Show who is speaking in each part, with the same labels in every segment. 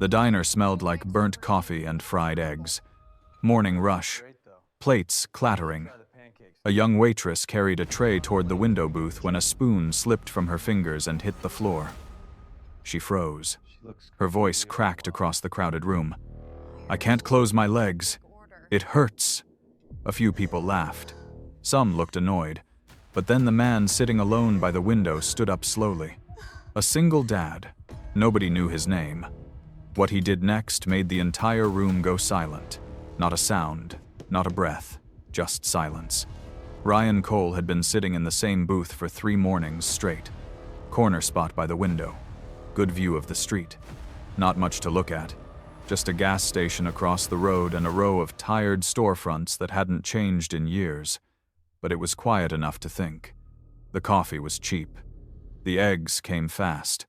Speaker 1: The diner smelled like burnt coffee and fried eggs. Morning rush. Plates clattering. A young waitress carried a tray toward the window booth when a spoon slipped from her fingers and hit the floor. She froze. Her voice cracked across the crowded room. "I can't close my legs. It hurts." A few people laughed. Some looked annoyed. But then the man sitting alone by the window stood up slowly. A single dad. Nobody knew his name. What he did next made the entire room go silent. Not a sound, not a breath, just silence. Ryan Cole had been sitting in the same booth for 3 mornings straight. Corner spot by the window. Good view of the street. Not much to look at. Just a gas station across the road and a row of tired storefronts that hadn't changed in years. But it was quiet enough to think. The coffee was cheap. The eggs came fast.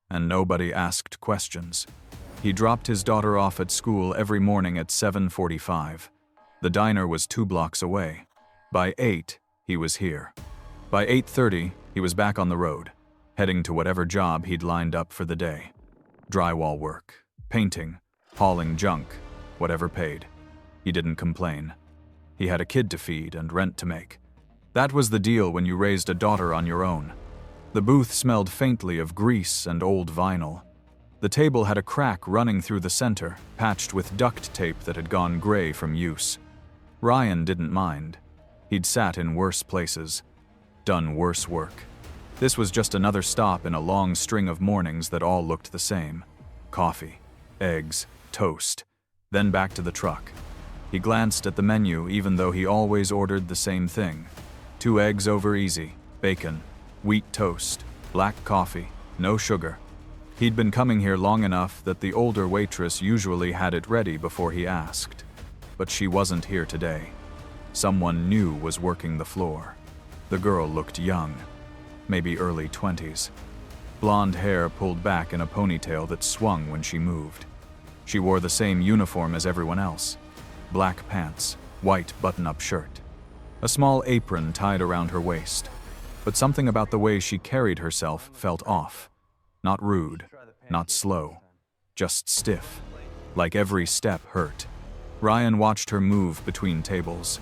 Speaker 1: And nobody asked questions. He dropped his daughter off at school every morning at 7:45. The diner was 2 blocks away. By 8, he was here. By 8:30, he was back on the road, heading to whatever job he'd lined up for the day. Drywall work, painting, hauling junk, whatever paid. He didn't complain. He had a kid to feed and rent to make. That was the deal when you raised a daughter on your own. The booth smelled faintly of grease and old vinyl. The table had a crack running through the center, patched with duct tape that had gone gray from use. Ryan didn't mind. He'd sat in worse places, done worse work. This was just another stop in a long string of mornings that all looked the same. Coffee, eggs, toast, then back to the truck. He glanced at the menu even though he always ordered the same thing. 2 eggs over easy, bacon, wheat toast, black coffee, no sugar. He'd been coming here long enough that the older waitress usually had it ready before he asked. But she wasn't here today. Someone new was working the floor. The girl looked young, maybe early 20s. Blonde hair pulled back in a ponytail that swung when she moved. She wore the same uniform as everyone else. Black pants, white button-up shirt. A small apron tied around her waist. But something about the way she carried herself felt off. Not rude, not slow, just stiff. Like every step hurt. Ryan watched her move between tables.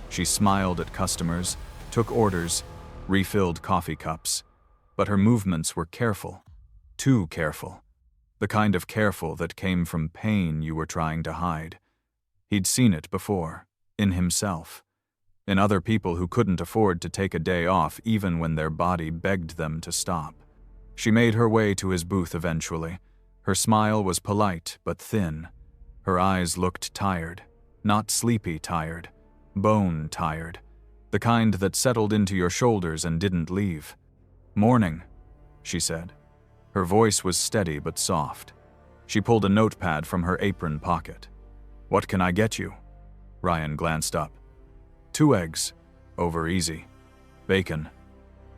Speaker 1: She smiled at customers, took orders, refilled coffee cups. But her movements were careful. Too careful. The kind of careful that came from pain you were trying to hide. He'd seen it before, in himself. In other people who couldn't afford to take a day off even when their body begged them to stop. She made her way to his booth eventually. Her smile was polite but thin. Her eyes looked tired. Not sleepy tired. Bone tired. The kind that settled into your shoulders and didn't leave. "Morning," she said. Her voice was steady but soft. She pulled a notepad from her apron pocket. "What can I get you?" Ryan glanced up. 2 eggs, over easy. Bacon.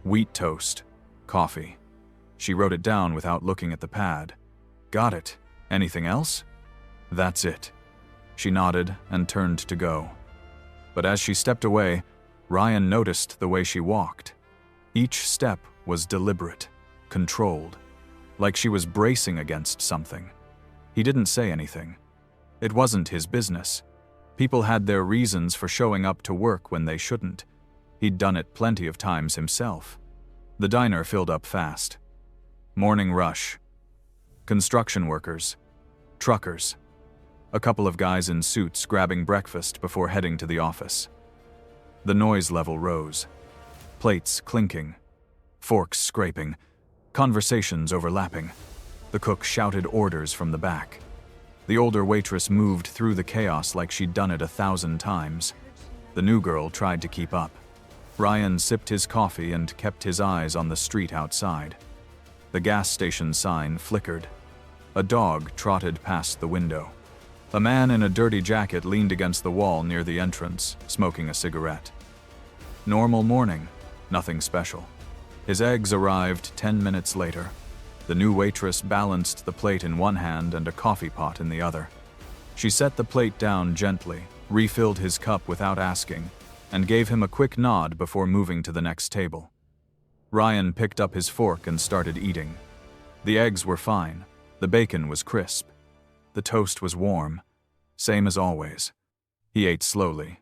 Speaker 1: Wheat toast. Coffee. She wrote it down without looking at the pad. "Got it. Anything else?" "That's it." She nodded and turned to go. But as she stepped away, Ryan noticed the way she walked. Each step was deliberate, controlled, like she was bracing against something. He didn't say anything. It wasn't his business. People had their reasons for showing up to work when they shouldn't. He'd done it plenty of times himself. The diner filled up fast. Morning rush. Construction workers. Truckers. A couple of guys in suits grabbing breakfast before heading to the office. The noise level rose. Plates clinking. Forks scraping. Conversations overlapping. The cook shouted orders from the back. The older waitress moved through the chaos like she'd done it 1,000 times. The new girl tried to keep up. Ryan sipped his coffee and kept his eyes on the street outside. The gas station sign flickered. A dog trotted past the window. A man in a dirty jacket leaned against the wall near the entrance, smoking a cigarette. Normal morning, nothing special. His eggs arrived 10 minutes later. The new waitress balanced the plate in one hand and a coffee pot in the other. She set the plate down gently, refilled his cup without asking, and gave him a quick nod before moving to the next table. Ryan picked up his fork and started eating. The eggs were fine. The bacon was crisp. The toast was warm, same as always. He ate slowly,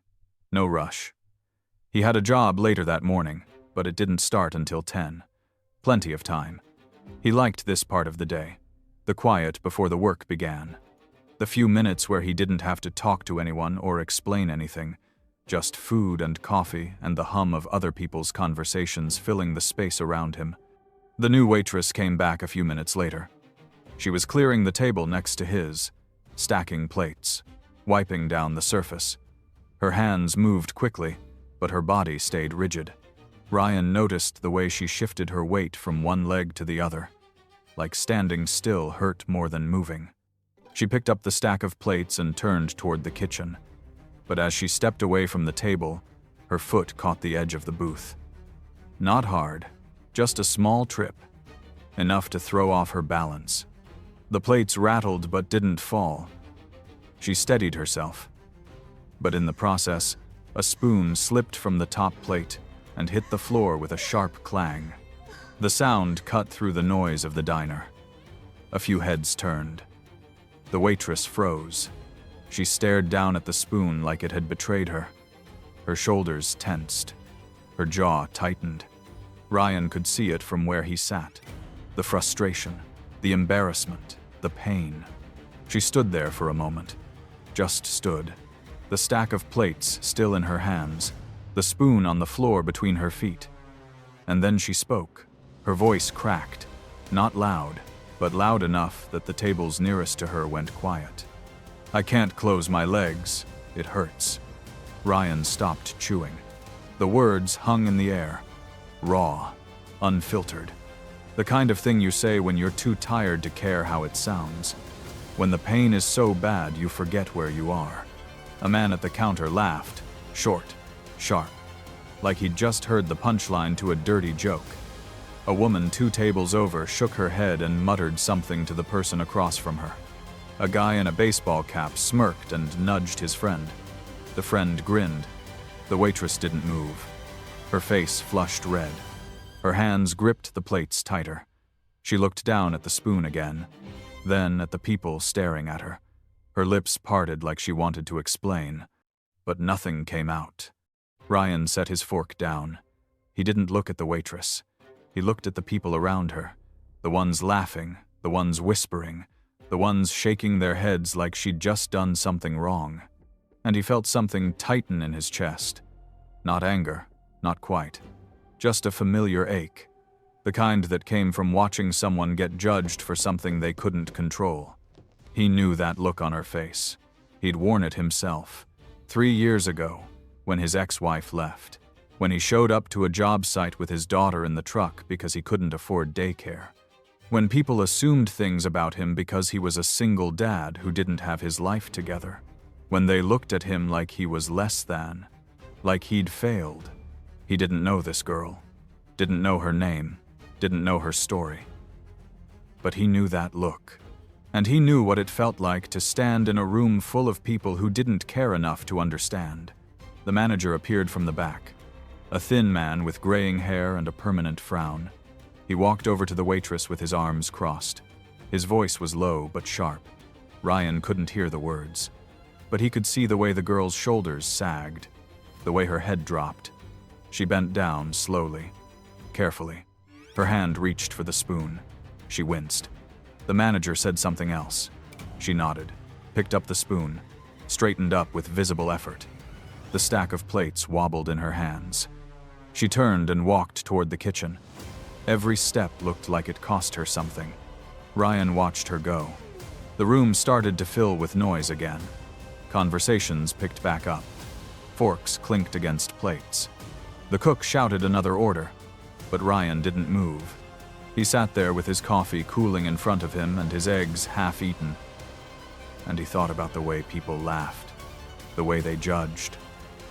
Speaker 1: no rush. He had a job later that morning, but it didn't start until 10. Plenty of time. He liked this part of the day, the quiet before the work began. The few minutes where he didn't have to talk to anyone or explain anything, just food and coffee and the hum of other people's conversations filling the space around him. The new waitress came back a few minutes later. She was clearing the table next to his, stacking plates, wiping down the surface. Her hands moved quickly, but her body stayed rigid. Ryan noticed the way she shifted her weight from one leg to the other, like standing still hurt more than moving. She picked up the stack of plates and turned toward the kitchen. But as she stepped away from the table, her foot caught the edge of the booth. Not hard, just a small trip, enough to throw off her balance. The plates rattled but didn't fall. She steadied herself. But in the process, a spoon slipped from the top plate and hit the floor with a sharp clang. The sound cut through the noise of the diner. A few heads turned. The waitress froze. She stared down at the spoon like it had betrayed her. Her shoulders tensed. Her jaw tightened. Ryan could see it from where he sat. The frustration, the embarrassment, the pain. She stood there for a moment. Just stood. The stack of plates still in her hands, the spoon on the floor between her feet. And then she spoke. Her voice cracked, not loud, but loud enough that the tables nearest to her went quiet. "I can't close my legs. It hurts." Ryan stopped chewing. The words hung in the air, raw, unfiltered. The kind of thing you say when you're too tired to care how it sounds. When the pain is so bad you forget where you are. A man at the counter laughed, short, sharp, like he'd just heard the punchline to a dirty joke. A woman 2 tables over shook her head and muttered something to the person across from her. A guy in a baseball cap smirked and nudged his friend. The friend grinned. The waitress didn't move. Her face flushed red. Her hands gripped the plates tighter. She looked down at the spoon again, then at the people staring at her. Her lips parted like she wanted to explain, but nothing came out. Ryan set his fork down. He didn't look at the waitress. He looked at the people around her, the ones laughing, the ones whispering, the ones shaking their heads like she'd just done something wrong. And he felt something tighten in his chest. Not anger, not quite. Just a familiar ache. The kind that came from watching someone get judged for something they couldn't control. He knew that look on her face. He'd worn it himself. 3 years ago, when his ex-wife left. When he showed up to a job site with his daughter in the truck because he couldn't afford daycare. When people assumed things about him because he was a single dad who didn't have his life together. When they looked at him like he was less than, like he'd failed. He didn't know this girl, didn't know her name, didn't know her story. But he knew that look. And he knew what it felt like to stand in a room full of people who didn't care enough to understand. The manager appeared from the back. A thin man with graying hair and a permanent frown. He walked over to the waitress with his arms crossed. His voice was low but sharp. Ryan couldn't hear the words. But he could see the way the girl's shoulders sagged, the way her head dropped. She bent down slowly, carefully. Her hand reached for the spoon. She winced. The manager said something else. She nodded, picked up the spoon, straightened up with visible effort. The stack of plates wobbled in her hands. She turned and walked toward the kitchen. Every step looked like it cost her something. Ryan watched her go. The room started to fill with noise again. Conversations picked back up. Forks clinked against plates. The cook shouted another order, but Ryan didn't move. He sat there with his coffee cooling in front of him and his eggs half-eaten. And he thought about the way people laughed, the way they judged,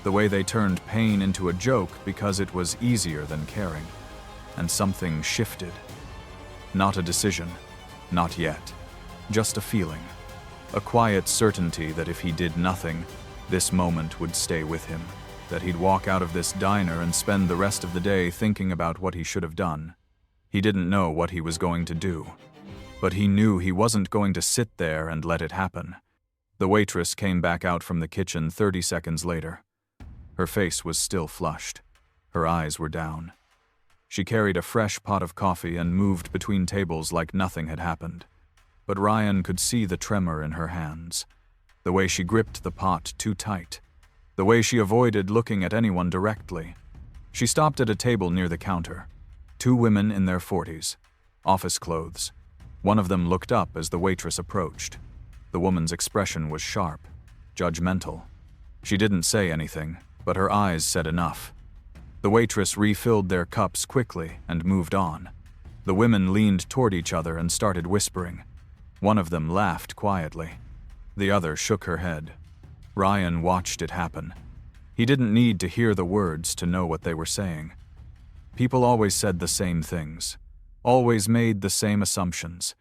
Speaker 1: the way they turned pain into a joke because it was easier than caring. And something shifted. Not a decision, not yet, just a feeling. A quiet certainty that if he did nothing, this moment would stay with him, that he'd walk out of this diner and spend the rest of the day thinking about what he should have done. He didn't know what he was going to do, But he knew he wasn't going to sit there and let it happen. The waitress came back out from the kitchen 30 seconds later. Her face was still flushed. Her eyes were down. She carried a fresh pot of coffee and moved between tables like nothing had happened. But Ryan could see the tremor in her hands. The way she gripped the pot too tight. The way she avoided looking at anyone directly. She stopped at a table near the counter. 2 women in their 40s. Office clothes. One of them looked up as the waitress approached. The woman's expression was sharp, judgmental. She didn't say anything, but her eyes said enough. The waitress refilled their cups quickly and moved on. The women leaned toward each other and started whispering. One of them laughed quietly. The other shook her head. Ryan watched it happen. He didn't need to hear the words to know what they were saying. People always said the same things, always made the same assumptions.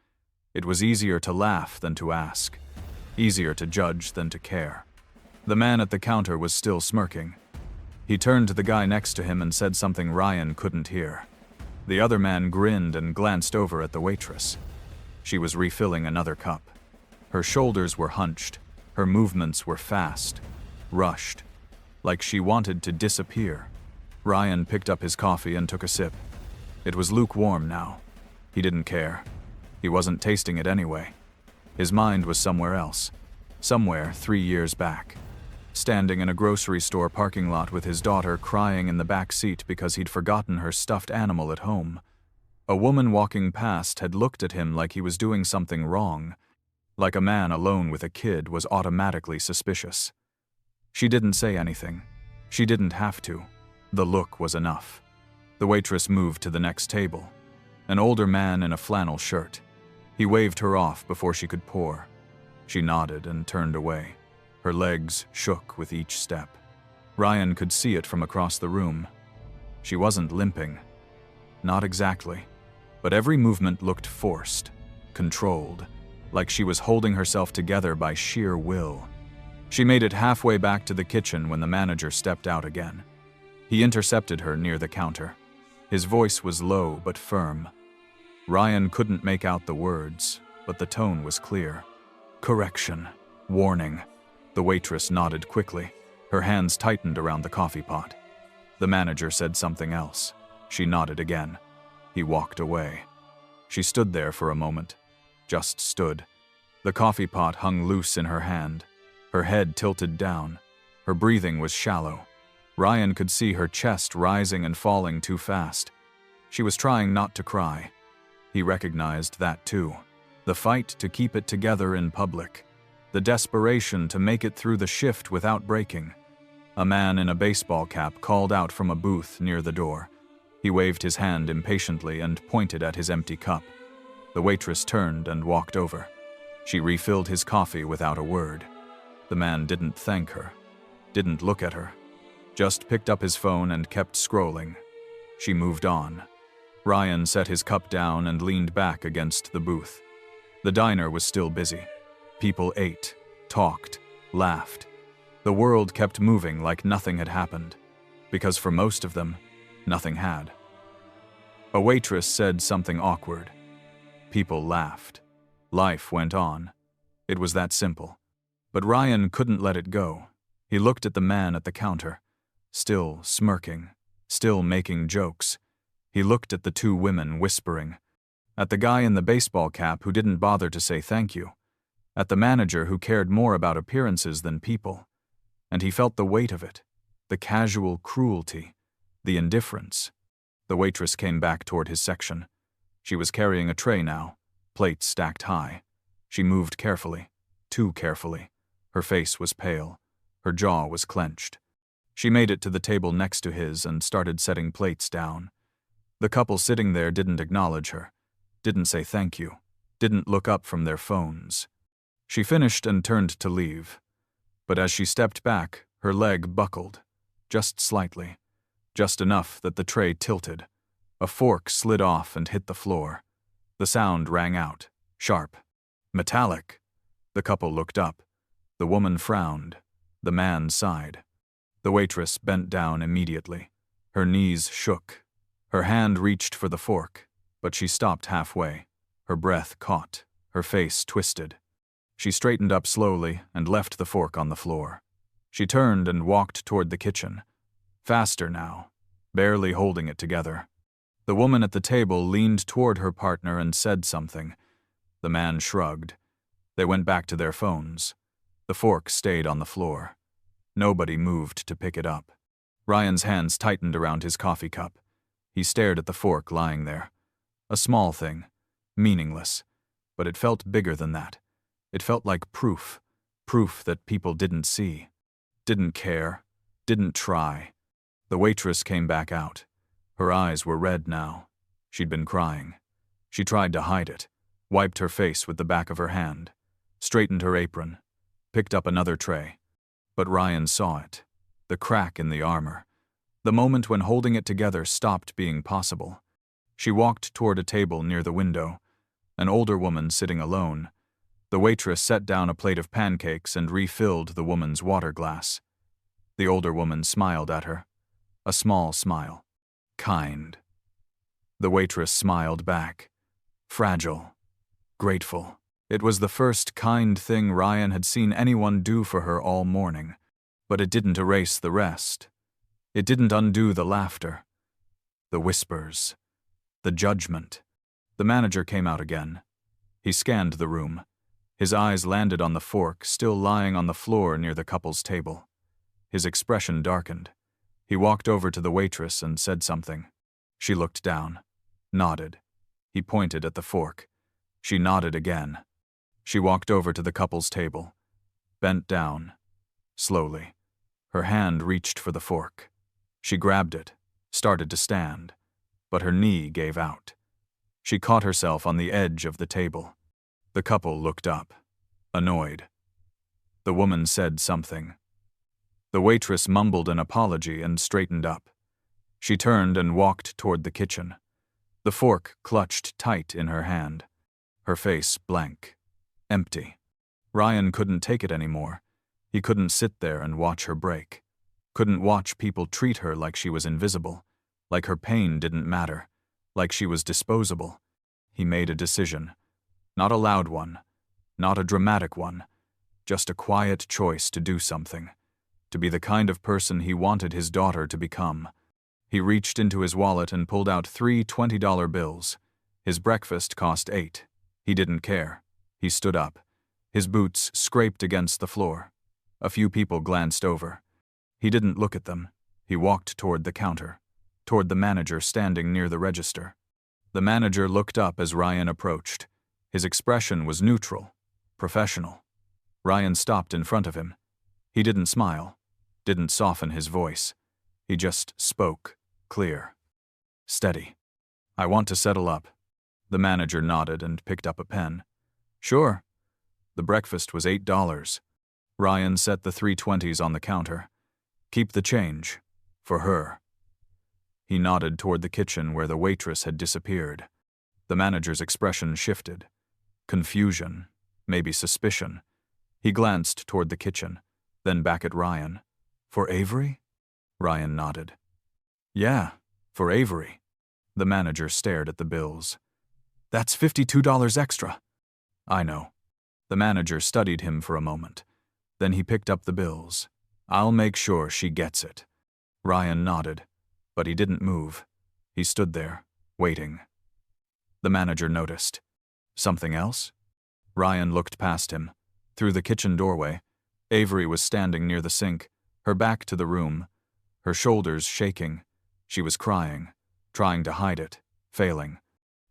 Speaker 1: It was easier to laugh than to ask, easier to judge than to care. The man at the counter was still smirking. He turned to the guy next to him and said something Ryan couldn't hear. The other man grinned and glanced over at the waitress. She was refilling another cup. Her shoulders were hunched. Her movements were fast, rushed, like she wanted to disappear. Ryan picked up his coffee and took a sip. It was lukewarm now. He didn't care. He wasn't tasting it anyway. His mind was somewhere else. Somewhere 3 years back. Standing in a grocery store parking lot with his daughter crying in the back seat because he'd forgotten her stuffed animal at home. A woman walking past had looked at him like he was doing something wrong, like a man alone with a kid was automatically suspicious. She didn't say anything. She didn't have to. The look was enough. The waitress moved to the next table. An older man in a flannel shirt. He waved her off before she could pour. She nodded and turned away. Her legs shook with each step. Ryan could see it from across the room. She wasn't limping. Not exactly. But every movement looked forced, controlled, like she was holding herself together by sheer will. She made it halfway back to the kitchen when the manager stepped out again. He intercepted her near the counter. His voice was low but firm. Ryan couldn't make out the words, but the tone was clear. Correction. Warning. The waitress nodded quickly. Her hands tightened around the coffee pot. The manager said something else. She nodded again. He walked away. She stood there for a moment. Just stood. The coffee pot hung loose in her hand. Her head tilted down. Her breathing was shallow. Ryan could see her chest rising and falling too fast. She was trying not to cry. He recognized that too. The fight to keep it together in public. The desperation to make it through the shift without breaking. A man in a baseball cap called out from a booth near the door. He waved his hand impatiently and pointed at his empty cup. The waitress turned and walked over. She refilled his coffee without a word. The man didn't thank her, didn't look at her, just picked up his phone and kept scrolling. She moved on. Ryan set his cup down and leaned back against the booth. The diner was still busy. People ate, talked, laughed. The world kept moving like nothing had happened, because for most of them, nothing had. A waitress said something awkward. People laughed. Life went on. It was that simple. But Ryan couldn't let it go. He looked at the man at the counter, still smirking, still making jokes. He looked at the 2 women whispering, at the guy in the baseball cap who didn't bother to say thank you, at the manager who cared more about appearances than people. And he felt the weight of it, the casual cruelty, the indifference. The waitress came back toward his section. She was carrying a tray now, plates stacked high. She moved carefully, too carefully. Her face was pale. Her jaw was clenched. She made it to the table next to his and started setting plates down. The couple sitting there didn't acknowledge her, didn't say thank you, didn't look up from their phones. She finished and turned to leave. But as she stepped back, her leg buckled, just slightly, just enough that the tray tilted. A fork slid off and hit the floor. The sound rang out, sharp, metallic. The couple looked up. The woman frowned. The man sighed. The waitress bent down immediately. Her knees shook. Her hand reached for the fork, but she stopped halfway. Her breath caught, her face twisted. She straightened up slowly and left the fork on the floor. She turned and walked toward the kitchen. Faster now, barely holding it together. The woman at the table leaned toward her partner and said something. The man shrugged. They went back to their phones. The fork stayed on the floor. Nobody moved to pick it up. Ryan's hands tightened around his coffee cup. He stared at the fork lying there. A small thing, meaningless, but it felt bigger than that. It felt like proof that people didn't see, didn't care, didn't try. The waitress came back out. Her eyes were red now. She'd been crying. She tried to hide it, wiped her face with the back of her hand, straightened her apron, picked up another tray. But Ryan saw it, the crack in the armor, the moment when holding it together stopped being possible. She walked toward a table near the window, an older woman sitting alone. The waitress set down a plate of pancakes and refilled the woman's water glass. The older woman smiled at her, a small smile. Kind. The waitress smiled back. Fragile. Grateful. It was the first kind thing Ryan had seen anyone do for her all morning, but it didn't erase the rest. It didn't undo the laughter, the whispers, the judgment. The manager came out again. He scanned the room. His eyes landed on the fork still lying on the floor near the couple's table. His expression darkened. He walked over to the waitress and said something. She looked down, nodded. He pointed at the fork. She nodded again. She walked over to the couple's table, bent down, slowly. Her hand reached for the fork. She grabbed it, started to stand, but her knee gave out. She caught herself on the edge of the table. The couple looked up, annoyed. The woman said something. The waitress mumbled an apology and straightened up. She turned and walked toward the kitchen. The fork clutched tight in her hand. Her face blank, empty. Ryan couldn't take it anymore. He couldn't sit there and watch her break. Couldn't watch people treat her like she was invisible, like her pain didn't matter, like she was disposable. He made a decision. Not a loud one, not a dramatic one, just a quiet choice to do something, to be the kind of person he wanted his daughter to become. He reached into his wallet and pulled out 3 $20 bills. His breakfast cost $8. He didn't care. He stood up. His boots scraped against the floor. A few people glanced over. He didn't look at them. He walked toward the counter, toward the manager standing near the register. The manager looked up as Ryan approached. His expression was neutral, professional. Ryan stopped in front of him. He didn't smile, didn't soften his voice. He just spoke, clear, steady. "I want to settle up." The manager nodded and picked up a pen. "Sure." The breakfast was $8. Ryan set the 3 20s on the counter. "Keep the change. For her." He nodded toward the kitchen where the waitress had disappeared. The manager's expression shifted. Confusion, maybe suspicion. He glanced toward the kitchen, then back at Ryan. "For Avery?" Ryan nodded. "Yeah, for Avery." The manager stared at the bills. "That's $52 extra." "I know." The manager studied him for a moment. Then he picked up the bills. "I'll make sure she gets it." Ryan nodded, but he didn't move. He stood there, waiting. The manager noticed. "Something else?" Ryan looked past him. Through the kitchen doorway, Avery was standing near the sink, her back to the room, her shoulders shaking. She was crying, trying to hide it, failing.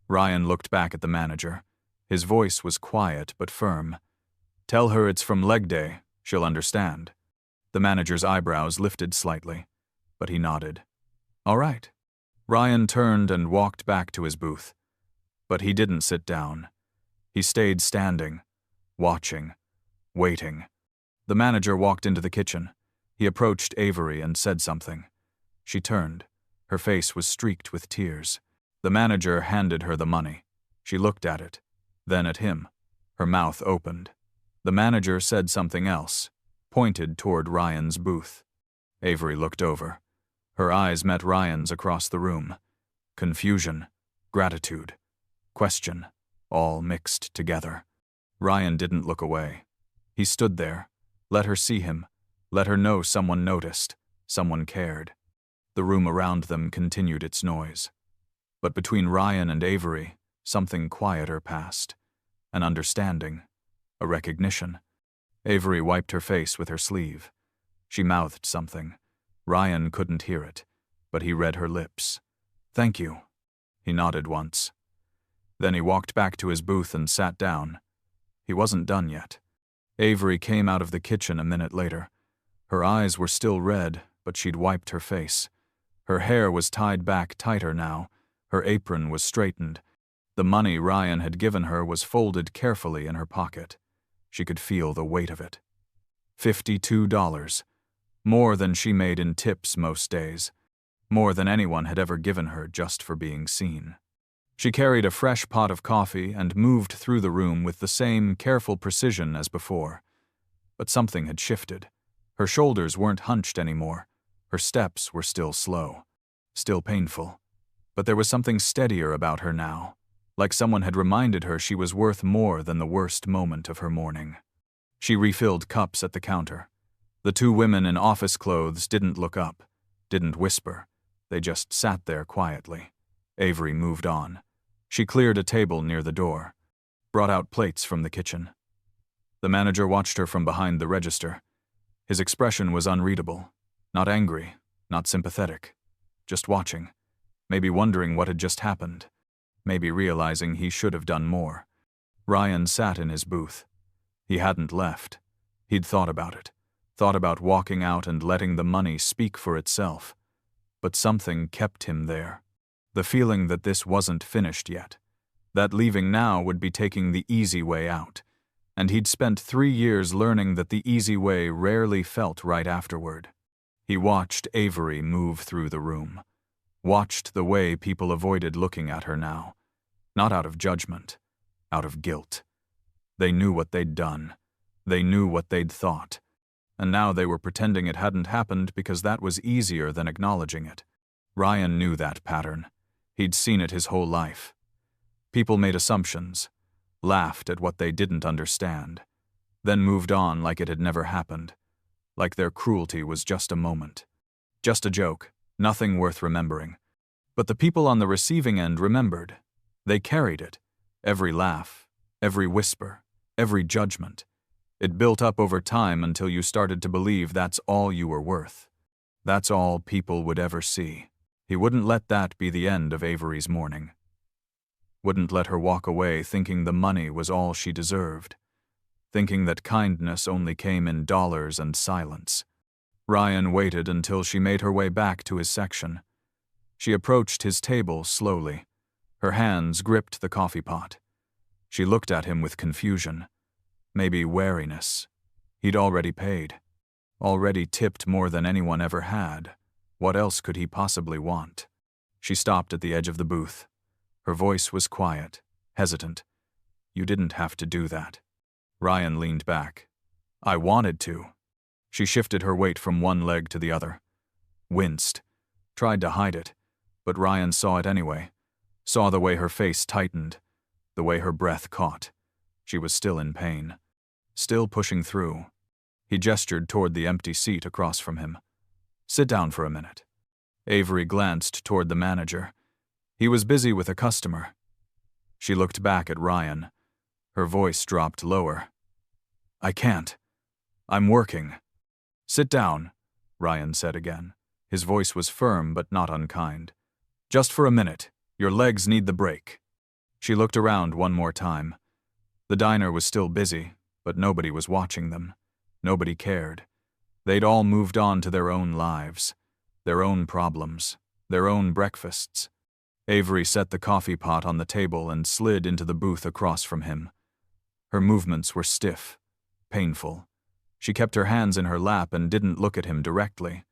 Speaker 1: Ryan looked back at the manager. His voice was quiet but firm. "Tell her it's from leg day. She'll understand." The manager's eyebrows lifted slightly, but he nodded. "All right." Ryan turned and walked back to his booth. But he didn't sit down. He stayed standing, watching, waiting. The manager walked into the kitchen. He approached Avery and said something. She turned. Her face was streaked with tears. The manager handed her the money. She looked at it, then at him. Her mouth opened. The manager said something else, pointed toward Ryan's booth. Avery looked over. Her eyes met Ryan's across the room. Confusion, gratitude, question. all mixed together. Ryan didn't look away. He stood there, let her see him, let her know someone noticed, someone cared. The room around them continued its noise. But between Ryan and Avery, something quieter passed. An understanding, a recognition. Avery wiped her face with her sleeve. She mouthed something. Ryan couldn't hear it, but he read her lips. "Thank you." He nodded once. Then he walked back to his booth and sat down. He wasn't done yet. Avery came out of the kitchen a minute later. Her eyes were still red, but she'd wiped her face. Her hair was tied back tighter now. Her apron was straightened. The money Ryan had given her was folded carefully in her pocket. She could feel the weight of it. $52. More than she made in tips most days. More than anyone had ever given her just for being seen. She carried a fresh pot of coffee and moved through the room with the same careful precision as before. But something had shifted. Her shoulders weren't hunched anymore. Her steps were still slow, still painful. But there was something steadier about her now, like someone had reminded her she was worth more than the worst moment of her morning. She refilled cups at the counter. The two women in office clothes didn't look up, didn't whisper. They just sat there quietly. Avery moved on. She cleared a table near the door, brought out plates from the kitchen. The manager watched her from behind the register. His expression was unreadable. Not angry, not sympathetic. Just watching. Maybe wondering what had just happened. Maybe realizing he should have done more. Ryan sat in his booth. He hadn't left. He'd thought about it. Thought about walking out and letting the money speak for itself. But something kept him there. The feeling that this wasn't finished yet. That leaving now would be taking the easy way out. And he'd spent 3 years learning that the easy way rarely felt right afterward. He watched Avery move through the room. Watched the way people avoided looking at her now. Not out of judgment, out of guilt. They knew what they'd done. They knew what they'd thought. And now they were pretending it hadn't happened because that was easier than acknowledging it. Ryan knew that pattern. He'd seen it his whole life. People made assumptions, laughed at what they didn't understand, then moved on like it had never happened, like their cruelty was just a moment. Just a joke, nothing worth remembering. But the people on the receiving end remembered. They carried it. Every laugh, every whisper, every judgment. It built up over time until you started to believe that's all you were worth. That's all people would ever see. He wouldn't let that be the end of Avery's morning. Wouldn't let her walk away thinking the money was all she deserved. Thinking that kindness only came in dollars and silence. Ryan waited until she made her way back to his section. She approached his table slowly. Her hands gripped the coffee pot. She looked at him with confusion. Maybe wariness. He'd already paid. Already tipped more than anyone ever had. What else could he possibly want? She stopped at the edge of the booth. Her voice was quiet, hesitant. "You didn't have to do that." Ryan leaned back. "I wanted to." She shifted her weight from one leg to the other. Winced. Tried to hide it. But Ryan saw it anyway. Saw the way her face tightened. The way her breath caught. She was still in pain. Still pushing through. He gestured toward the empty seat across from him. "Sit down for a minute." Avery glanced toward the manager. He was busy with a customer. She looked back at Ryan. Her voice dropped lower. "I can't. I'm working." "Sit down," Ryan said again. His voice was firm but not unkind. "Just for a minute. Your legs need the break." She looked around one more time. The diner was still busy, but nobody was watching them. Nobody cared. They'd all moved on to their own lives, their own problems, their own breakfasts. Avery set the coffee pot on the table and slid into the booth across from him. Her movements were stiff, painful. She kept her hands in her lap and didn't look at him directly,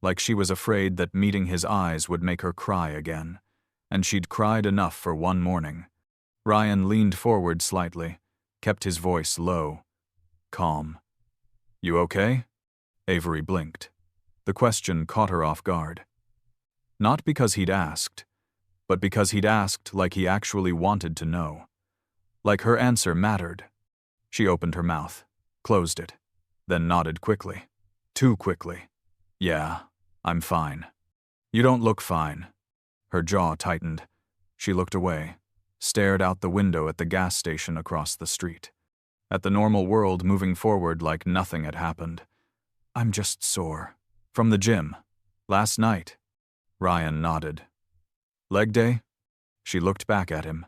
Speaker 1: like she was afraid that meeting his eyes would make her cry again, and she'd cried enough for one morning. Ryan leaned forward slightly, kept his voice low, calm. "You okay?" Avery blinked. The question caught her off guard. Not because he'd asked, but because he'd asked like he actually wanted to know. Like her answer mattered. She opened her mouth, closed it, then nodded quickly. Too quickly. Yeah, I'm fine. You don't look fine. Her jaw tightened. She looked away, stared out the window at the gas station across the street. At the normal world moving forward like nothing had happened. I'm just sore. From the gym. Last night. Ryan nodded. Leg day? She looked back at him.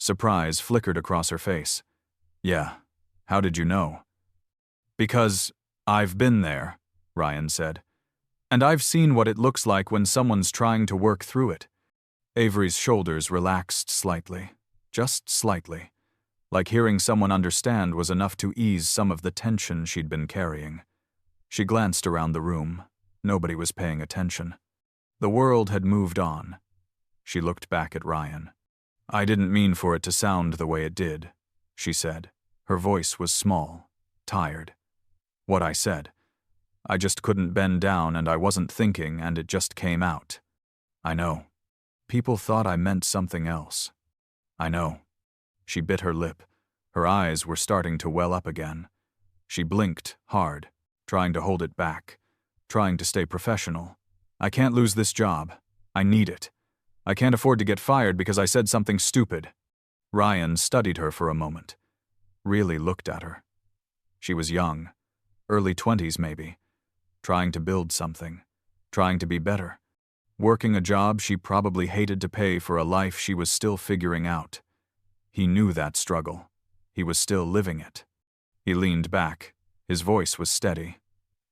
Speaker 1: Surprise flickered across her face. Yeah. How did you know? Because I've been there, Ryan said. And I've seen what it looks like when someone's trying to work through it. Avery's shoulders relaxed slightly. Just slightly. Like hearing someone understand was enough to ease some of the tension she'd been carrying. She glanced around the room. Nobody was paying attention. The world had moved on. She looked back at Ryan. I didn't mean for it to sound the way it did, she said. Her voice was small, tired. What I said. I just couldn't bend down and I wasn't thinking and it just came out. I know. People thought I meant something else. I know. She bit her lip. Her eyes were starting to well up again. She blinked hard, trying to hold it back, trying to stay professional. I can't lose this job. I need it. I can't afford to get fired because I said something stupid. Ryan studied her for a moment, really looked at her. She was young, early 20s maybe, trying to build something, trying to be better, working a job she probably hated to pay for a life she was still figuring out. He knew that struggle. He was still living it. He leaned back. His voice was steady.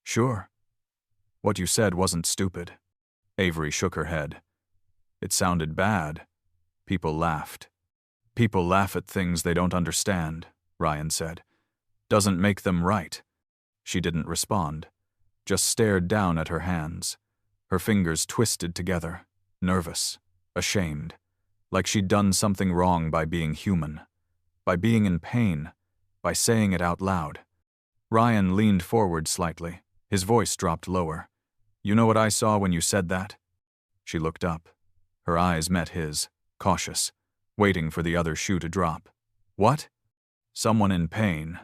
Speaker 1: Sure. What you said wasn't stupid. Avery shook her head. It sounded bad. People laughed. People laugh at things they don't understand, Ryan said. Doesn't make them right. She didn't respond, just stared down at her hands. Her fingers twisted together, nervous, ashamed, like she'd done something wrong by being human, by being in pain, by saying it out loud. Ryan leaned forward slightly. His voice dropped lower. You know what I saw when you said that? She looked up. Her eyes met his, cautious, waiting for the other shoe to drop. What? Someone in pain.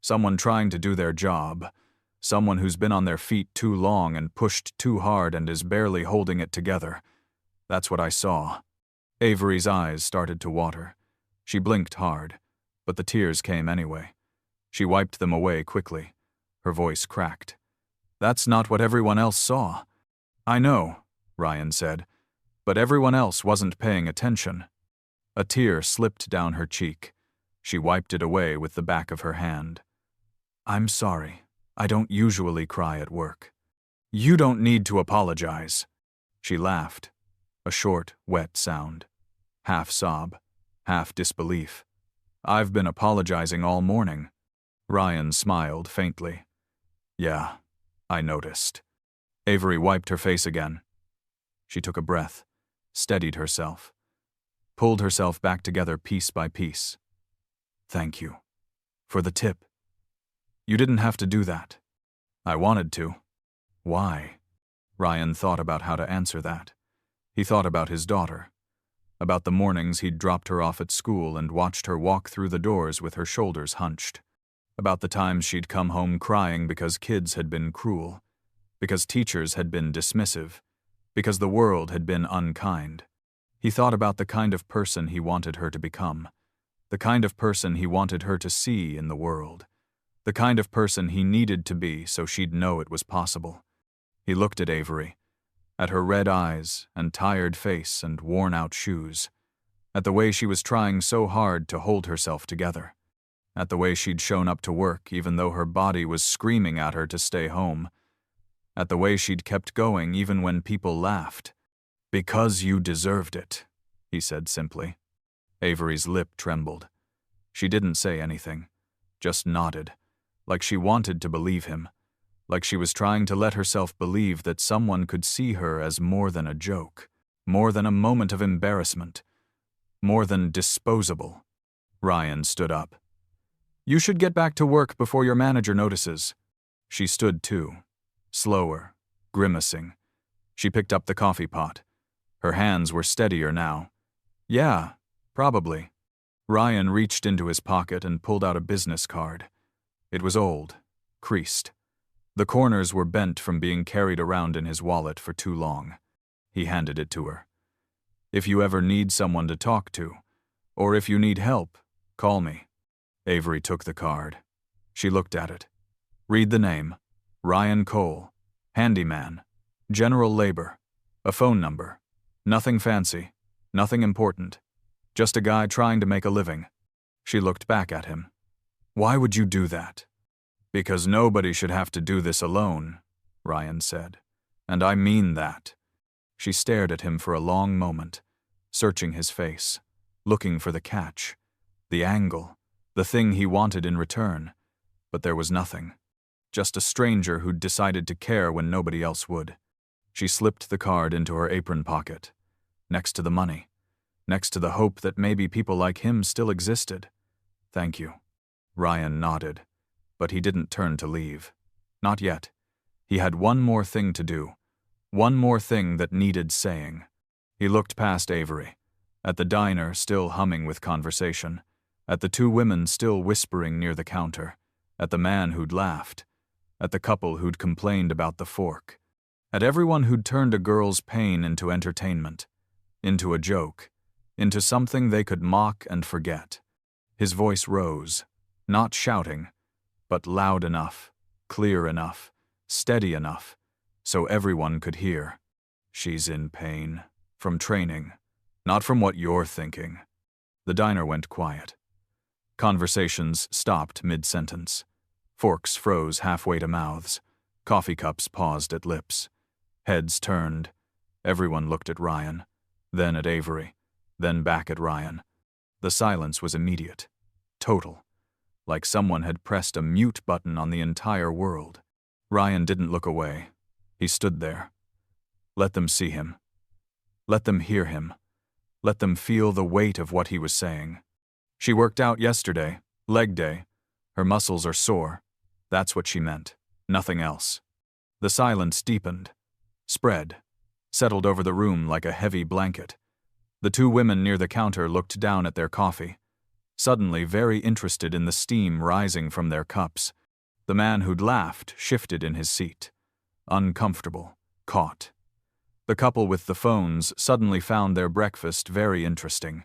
Speaker 1: Someone trying to do their job. Someone who's been on their feet too long and pushed too hard and is barely holding it together. That's what I saw. Avery's eyes started to water. She blinked hard, but the tears came anyway. She wiped them away quickly. Her voice cracked. That's not what everyone else saw. I know, Ryan said, but everyone else wasn't paying attention. A tear slipped down her cheek. She wiped it away with the back of her hand. I'm sorry. I don't usually cry at work. You don't need to apologize. She laughed. A short, wet sound. Half sob, half disbelief. I've been apologizing all morning. Ryan smiled faintly. Yeah, I noticed. Avery wiped her face again. She took a breath, steadied herself, pulled herself back together piece by piece. Thank you. For the tip. You didn't have to do that. I wanted to. Why? Ryan thought about how to answer that. He thought about his daughter. About the mornings he'd dropped her off at school and watched her walk through the doors with her shoulders hunched. About the times she'd come home crying because kids had been cruel, because teachers had been dismissive, because the world had been unkind. He thought about the kind of person he wanted her to become, the kind of person he wanted her to see in the world, the kind of person he needed to be so she'd know it was possible. He looked at Avery, at her red eyes and tired face and worn-out shoes, at the way she was trying so hard to hold herself together, at the way she'd shown up to work even though her body was screaming at her to stay home, at the way she'd kept going even when people laughed. Because you deserved it, he said simply. Avery's lip trembled. She didn't say anything, just nodded, like she wanted to believe him, like she was trying to let herself believe that someone could see her as more than a joke, more than a moment of embarrassment, more than disposable. Ryan stood up. You should get back to work before your manager notices. She stood too, slower, grimacing. She picked up the coffee pot. Her hands were steadier now. Yeah, probably. Ryan reached into his pocket and pulled out a business card. It was old, creased. The corners were bent from being carried around in his wallet for too long. He handed it to her. "If you ever need someone to talk to, or if you need help, call me." Avery took the card. She looked at it. "Read the name. Ryan Cole. Handyman. General labor. A phone number. Nothing fancy. Nothing important. Just a guy trying to make a living." She looked back at him. "Why would you do that?" "Because nobody should have to do this alone," Ryan said. "And I mean that." She stared at him for a long moment, searching his face, looking for the catch, the angle, the thing he wanted in return. But there was nothing. Just a stranger who'd decided to care when nobody else would. She slipped the card into her apron pocket, next to the money, next to the hope that maybe people like him still existed. "Thank you." Ryan nodded, but he didn't turn to leave. Not yet. He had one more thing to do. One more thing that needed saying. He looked past Avery, at the diner still humming with conversation, at the two women still whispering near the counter, at the man who'd laughed, at the couple who'd complained about the fork, at everyone who'd turned a girl's pain into entertainment, into a joke, into something they could mock and forget. His voice rose, not shouting, but loud enough, clear enough, steady enough, so everyone could hear. "She's in pain. From training. Not from what you're thinking." The diner went quiet. Conversations stopped mid-sentence. Forks froze halfway to mouths. Coffee cups paused at lips. Heads turned. Everyone looked at Ryan, then at Avery, then back at Ryan. The silence was immediate, total, like someone had pressed a mute button on the entire world. Ryan didn't look away. He stood there. Let them see him. Let them hear him. Let them feel the weight of what he was saying. "She worked out yesterday, leg day. Her muscles are sore." That's what she meant, nothing else. The silence deepened, spread, settled over the room like a heavy blanket. The two women near the counter looked down at their coffee, suddenly very interested in the steam rising from their cups. The man who'd laughed shifted in his seat, uncomfortable, caught. The couple with the phones suddenly found their breakfast very interesting.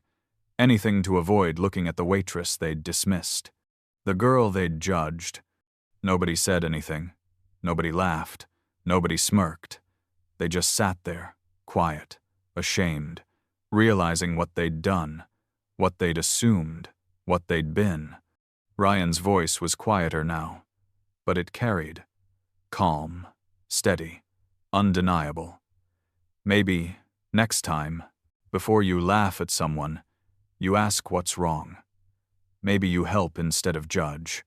Speaker 1: Anything to avoid looking at the waitress they'd dismissed. The girl they'd judged. Nobody said anything. Nobody laughed. Nobody smirked. They just sat there, quiet, ashamed, realizing what they'd done, what they'd assumed, what they'd been. Ryan's voice was quieter now, but it carried. Calm, steady, undeniable. "Maybe, next time, before you laugh at someone, you ask what's wrong. Maybe you help instead of judge.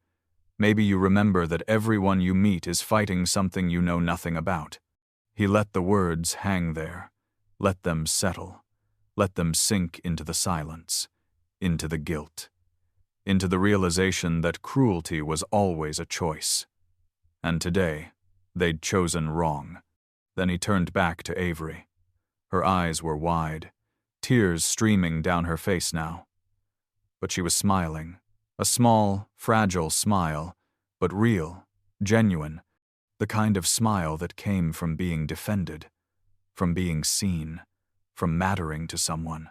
Speaker 1: Maybe you remember that everyone you meet is fighting something you know nothing about." He let the words hang there, let them settle, let them sink into the silence, into the guilt, into the realization that cruelty was always a choice. And today, they'd chosen wrong. Then he turned back to Avery. Her eyes were wide, tears streaming down her face now. But she was smiling, a small, fragile smile, but real, genuine, the kind of smile that came from being defended, from being seen, from mattering to someone.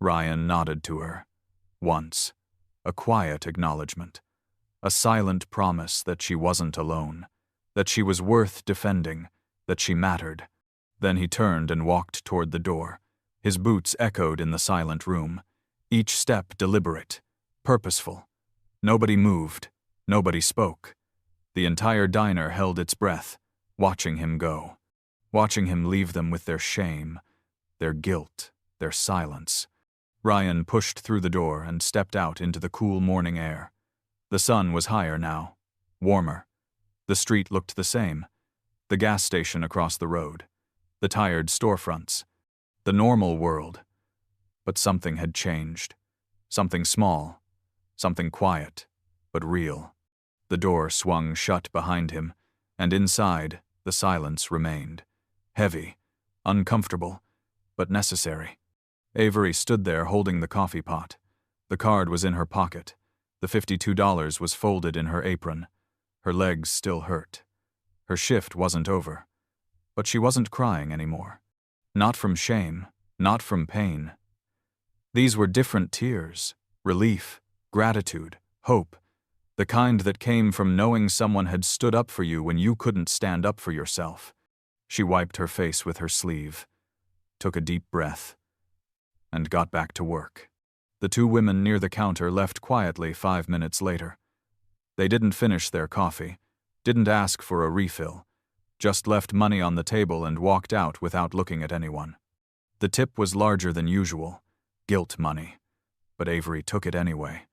Speaker 1: Ryan nodded to her, once, a quiet acknowledgement, a silent promise that she wasn't alone, that she was worth defending, that she mattered. Then he turned and walked toward the door. His boots echoed in the silent room, each step deliberate, purposeful. Nobody moved, nobody spoke. The entire diner held its breath, watching him go, watching him leave them with their shame, their guilt, their silence. Ryan pushed through the door and stepped out into the cool morning air. The sun was higher now, warmer. The street looked the same, the gas station across the road, the tired storefronts, the normal world. But something had changed. Something small, something quiet, but real. The door swung shut behind him, and inside, the silence remained. Heavy, uncomfortable, but necessary. Avery stood there holding the coffee pot, The card was in her pocket. The $52 was folded in her apron. Her legs still hurt. Her shift wasn't over. But she wasn't crying anymore. Not from shame, not from pain. These were different tears: relief, gratitude, hope, the kind that came from knowing someone had stood up for you when you couldn't stand up for yourself. She wiped her face with her sleeve, took a deep breath, and got back to work. The two women near the counter left quietly 5 minutes later. They didn't finish their coffee, didn't ask for a refill, just left money on the table and walked out without looking at anyone. The tip was larger than usual, guilt money, but Avery took it anyway.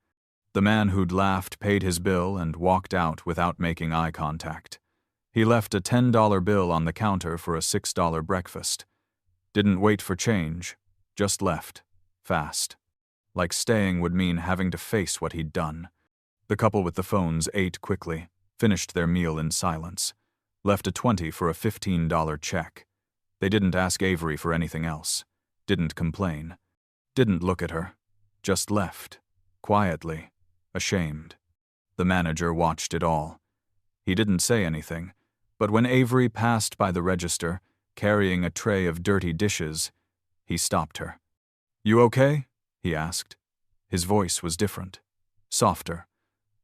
Speaker 1: The man who'd laughed paid his bill and walked out without making eye contact. He left a $10 bill on the counter for a $6 breakfast. Didn't wait for change, just left, fast. Like staying would mean having to face what he'd done. The couple with the phones ate quickly, finished their meal in silence, left a $20 for a $15 check. They didn't ask Avery for anything else, didn't complain, didn't look at her, just left, quietly, ashamed. The manager watched it all. He didn't say anything, but when Avery passed by the register, carrying a tray of dirty dishes, he stopped her. "You okay?" he asked. His voice was different, softer,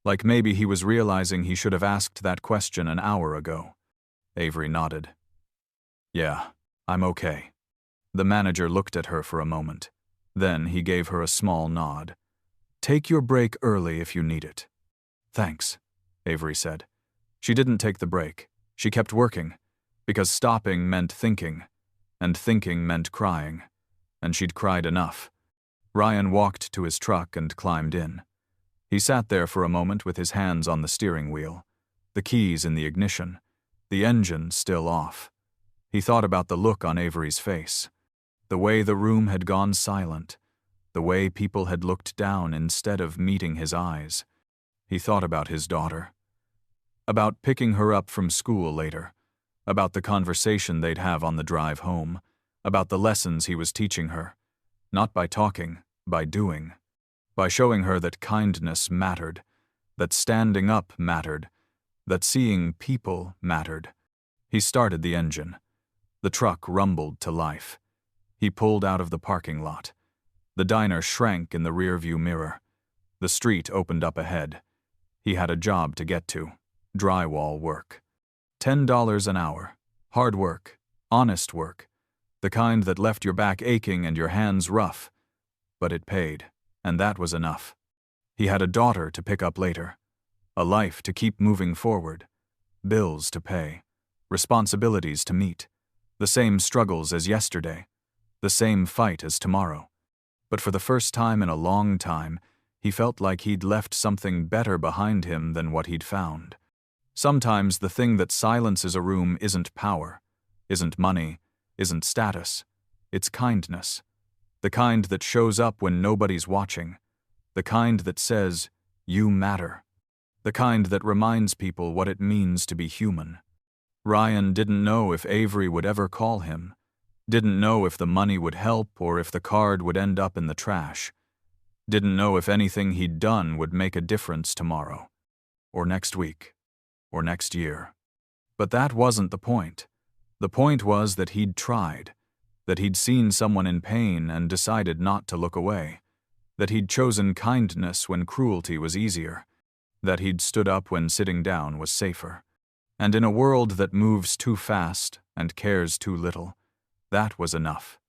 Speaker 1: like maybe he was realizing he should have asked that question an hour ago. Avery nodded. "Yeah, I'm okay." The manager looked at her for a moment. Then he gave her a small nod. "Take your break early if you need it." "Thanks," Avery said. She didn't take the break. She kept working, because stopping meant thinking, and thinking meant crying, and she'd cried enough. Ryan walked to his truck and climbed in. He sat there for a moment with his hands on the steering wheel, the keys in the ignition, the engine still off. He thought about the look on Avery's face, the way the room had gone silent, the way people had looked down instead of meeting his eyes. He thought about his daughter, about picking her up from school later, about the conversation they'd have on the drive home, about the lessons he was teaching her, not by talking, by doing, by showing her that kindness mattered, that standing up mattered, that seeing people mattered. He started the engine. The truck rumbled to life. He pulled out of the parking lot. The diner shrank in the rearview mirror. The street opened up ahead. He had a job to get to, drywall work. $10 an hour. Hard work, honest work, the kind that left your back aching and your hands rough. But it paid, and that was enough. He had a daughter to pick up later, a life to keep moving forward, bills to pay, responsibilities to meet, the same struggles as yesterday, the same fight as tomorrow. But for the first time in a long time, he felt like he'd left something better behind him than what he'd found. Sometimes the thing that silences a room isn't power, isn't money, isn't status. It's kindness. The kind that shows up when nobody's watching. The kind that says, "You matter." The kind that reminds people what it means to be human. Ryan didn't know if Avery would ever call him. Didn't know if the money would help or if the card would end up in the trash. Didn't know if anything he'd done would make a difference tomorrow, or next week, or next year. But that wasn't the point. The point was that he'd tried, that he'd seen someone in pain and decided not to look away, that he'd chosen kindness when cruelty was easier, that he'd stood up when sitting down was safer. And in a world that moves too fast and cares too little, that was enough.